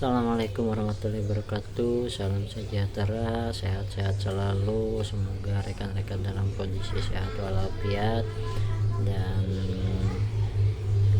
Assalamualaikum warahmatullahi wabarakatuh. Salam sejahtera, sehat-sehat selalu. Semoga rekan-rekan dalam kondisi sehat walafiat dan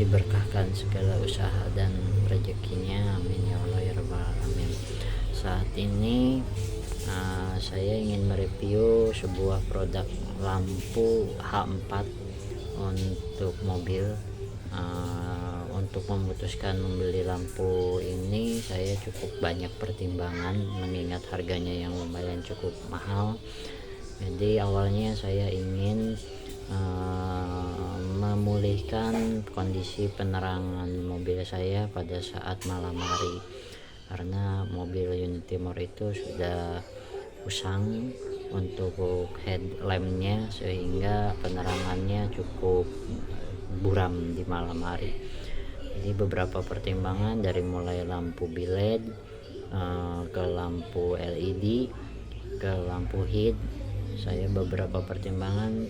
diberkahkan segala usaha dan rezekinya. Amin ya Allah ya rabbal alamin. Saat ini saya ingin mereview sebuah produk lampu H4 untuk mobil. Untuk memutuskan membeli lampu ini saya cukup banyak pertimbangan mengingat harganya yang lumayan cukup mahal. Jadi awalnya saya ingin memulihkan kondisi penerangan mobil saya pada saat malam hari, karena mobil unit Timor itu sudah usang untuk headlampnya sehingga penerangannya cukup buram di malam hari. Jadi beberapa pertimbangan dari mulai lampu biled ke lampu LED ke lampu head, saya beberapa pertimbangan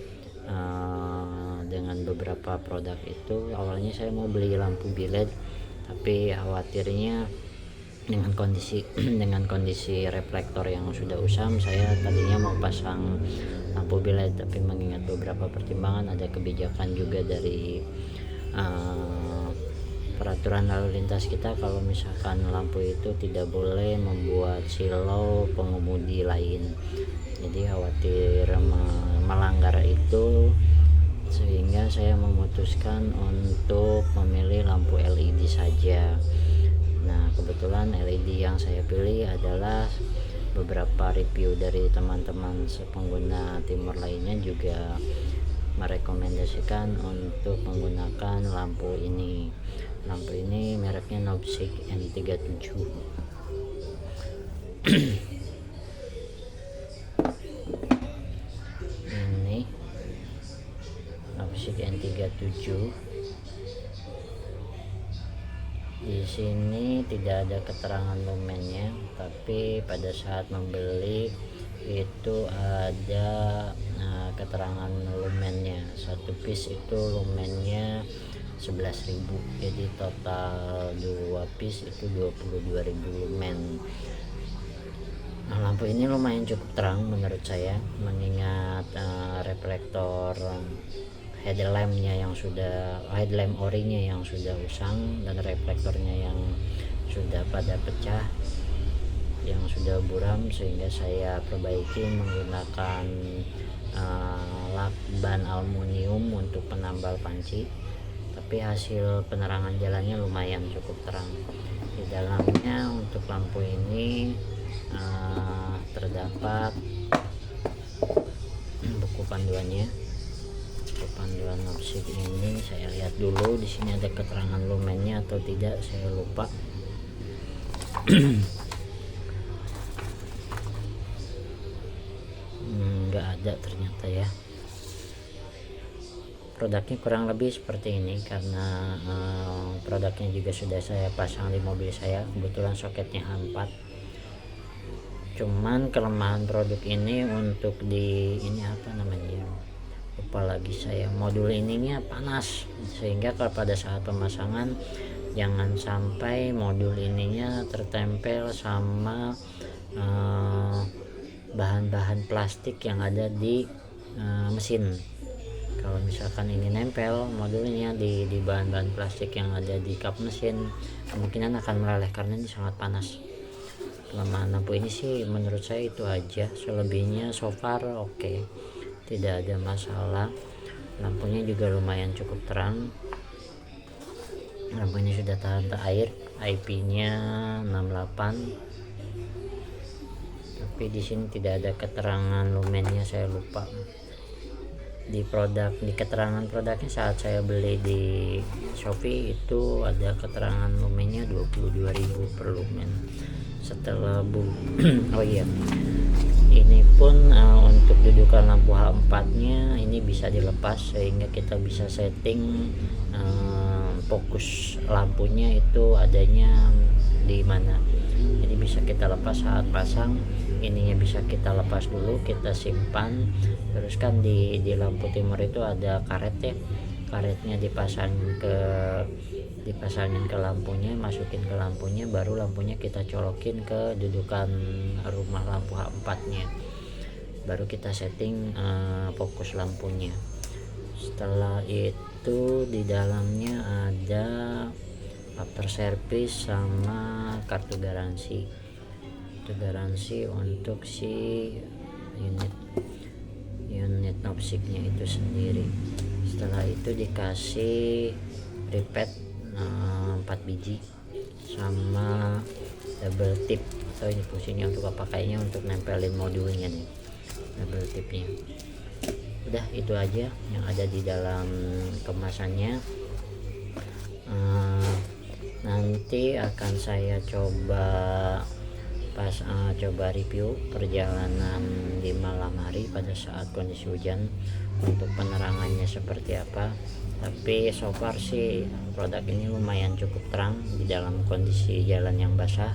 dengan beberapa produk itu. Awalnya saya mau beli lampu biled, tapi khawatirnya dengan kondisi reflektor yang sudah usam, saya tadinya mau pasang lampu biled, tapi mengingat beberapa pertimbangan, ada kebijakan juga dari peraturan lalu lintas kita kalau misalkan lampu itu tidak boleh membuat silau pengemudi lain. Jadi khawatir melanggar itu, sehingga saya memutuskan untuk memilih lampu LED saja. Nah, kebetulan LED yang saya pilih adalah beberapa review dari teman-teman pengguna Timor lainnya juga merekomendasikan untuk menggunakan lampu ini. Lampu ini mereknya Nobsig N37. Ini Nobsig N37. Di sini tidak ada keterangan lumennya, tapi pada saat membeli itu ada keterangan lumennya. Satu piece itu lumennya 11.000, jadi total 2 piece itu 22.000 lumen. Lampu ini lumayan cukup terang menurut saya, mengingat reflektor headlamp orinya yang sudah usang dan reflektornya yang sudah pada pecah, yang sudah buram, sehingga saya perbaiki menggunakan lakban aluminium untuk penambal panci. Tapi hasil penerangan jalannya lumayan cukup terang. Di dalamnya untuk lampu ini terdapat buku panduannya. Buku panduan Nobsig ini saya lihat dulu di sini ada keterangan lumennya atau tidak, saya lupa. Nggak ada ternyata ya. Produknya kurang lebih seperti ini, karena produknya juga sudah saya pasang di mobil saya. Kebetulan soketnya H4. Cuman kelemahan produk ini untuk di ini apa namanya, lupa lagi saya, modul ininya panas, sehingga kalau pada saat pemasangan jangan sampai modul ininya tertempel sama bahan-bahan plastik yang ada di mesin. Kalau misalkan ini nempel modulnya di bahan-bahan plastik yang ada di kap mesin, kemungkinan akan meleleh karena ini sangat panas. Kelemahan lampu ini sih menurut saya itu aja, selebihnya so far oke, tidak ada masalah. Lampunya juga lumayan cukup terang. Lampu ini sudah tahan air, IP-nya 68. Tapi di sini tidak ada keterangan lumennya, saya lupa. Di keterangan produknya saat saya beli di Shopee itu ada keterangan lumennya 22.000 per lumen. Setelah oh iya, ini pun untuk dudukan lampu H4 nya ini bisa dilepas, sehingga kita bisa setting fokus lampunya itu adanya di mana. Jadi bisa kita lepas saat pasang, ininya bisa kita lepas dulu, kita simpan. Terus kan di lampu Timor itu ada karet ya, karetnya dipasang ke dipasangin ke lampunya, masukin ke lampunya, baru lampunya kita colokin ke dudukan rumah lampu H4 nya, baru kita setting fokus lampunya. Setelah itu di dalamnya ada after service sama kartu garansi. Itu garansi untuk si unit knobsticknya itu sendiri. Setelah itu dikasih repeat 4 biji sama double tip, atau ini fungsinya untuk apa, kayaknya untuk nempelin modulnya nih, double tipnya. Udah itu aja yang ada di dalam kemasannya. Nanti akan saya coba review perjalanan di malam hari pada saat kondisi hujan, untuk penerangannya seperti apa. Tapi so far sih produk ini lumayan cukup terang di dalam kondisi jalan yang basah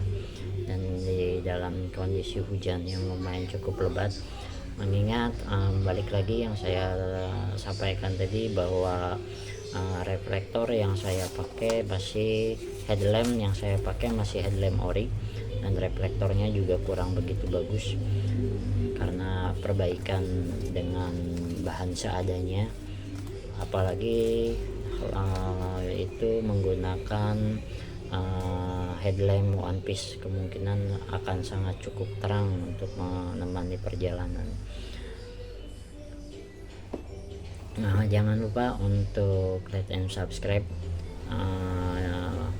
dan di dalam kondisi hujan yang lumayan cukup lebat. Mengingat balik lagi yang saya sampaikan tadi bahwa reflektor yang saya pakai masih headlamp yang saya pakai masih headlamp ori, dan reflektornya juga kurang begitu bagus karena perbaikan dengan bahan seadanya, apalagi itu menggunakan headlamp one piece, kemungkinan akan sangat cukup terang untuk menemani perjalanan. Nah, jangan lupa untuk like and subscribe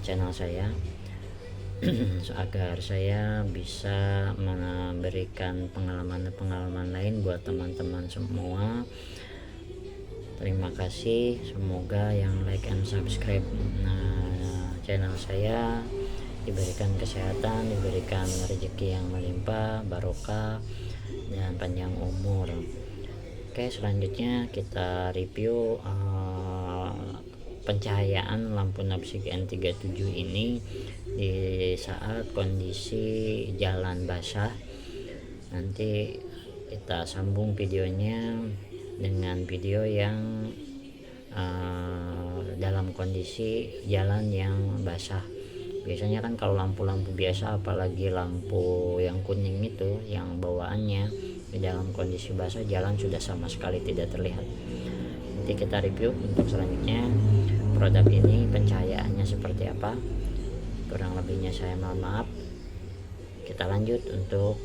channel saya agar saya bisa memberikan pengalaman lain buat teman-teman semua. Terima kasih, semoga yang like and subscribe channel saya diberikan kesehatan, diberikan rezeki yang melimpah, barokah, dan panjang umur. Oke, selanjutnya kita review pencahayaan lampu knobstick N37 ini di saat kondisi jalan basah. Nanti kita sambung videonya dengan video yang dalam kondisi jalan yang basah. Biasanya kan kalau lampu-lampu biasa, apalagi lampu yang kuning itu yang bawaannya di dalam kondisi basah, jalan sudah sama sekali tidak terlihat. Nanti kita review untuk selanjutnya produk ini pencahayaannya seperti apa, kurang lebihnya saya mohon maaf. Kita lanjut untuk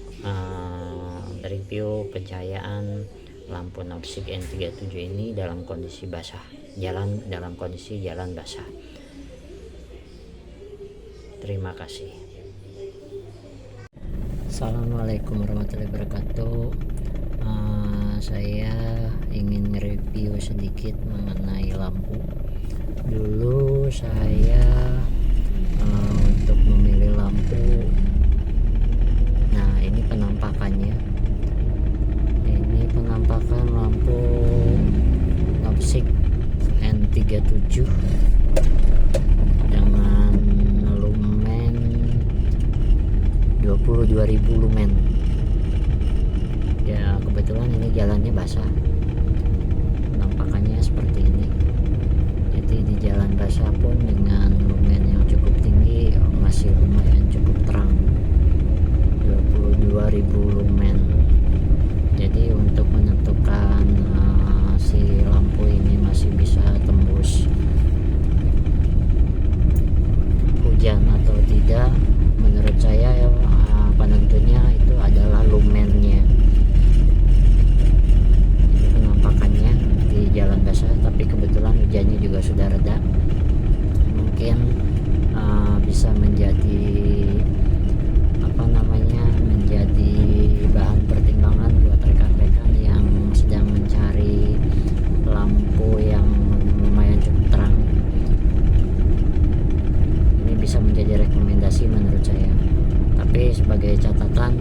review pencahayaan lampu knobstick N37 ini dalam kondisi basah, dalam kondisi jalan basah. Terima kasih. Assalamualaikum warahmatullahi wabarakatuh. Saya ingin review sedikit mengenai lampu. Dulu saya untuk memilih lampu, nah ini penampakannya, ini penampakan lampu knobstick N37 dengan lumen 22.000 lumen. Ya kebetulan ini jalannya basah, penampakannya seperti ini. Jadi di jalan basah pun dengan lumen yang cukup tinggi masih lumayan cukup terang, 22.000 lumen. Jadi untuk menentukan si lampu ini masih bisa tembus hujan atau tidak, menurut saya penentunya itu adalah lumennya. Ini penampakannya di jalan basah, tapi kebetulan hujannya juga sudah reda. Mungkin bisa menjadi menjadi bahan pertimbangan buat rekan-rekan yang sedang mencari lampu yang lumayan cukup terang. Ini bisa menjadi rekomendasi menurut saya. Tapi sebagai catatan,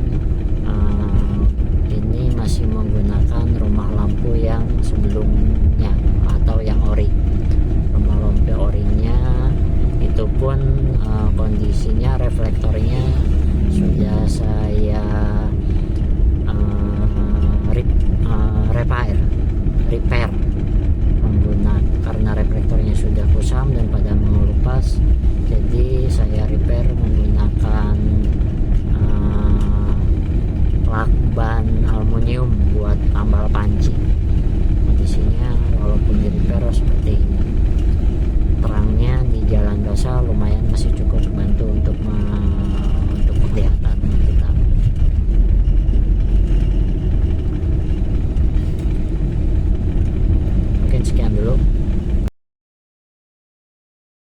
ini masih menggunakan rumah lampu yang sebelumnya atau yang ori. Rumah lampu orinya itu pun kondisinya reflektornya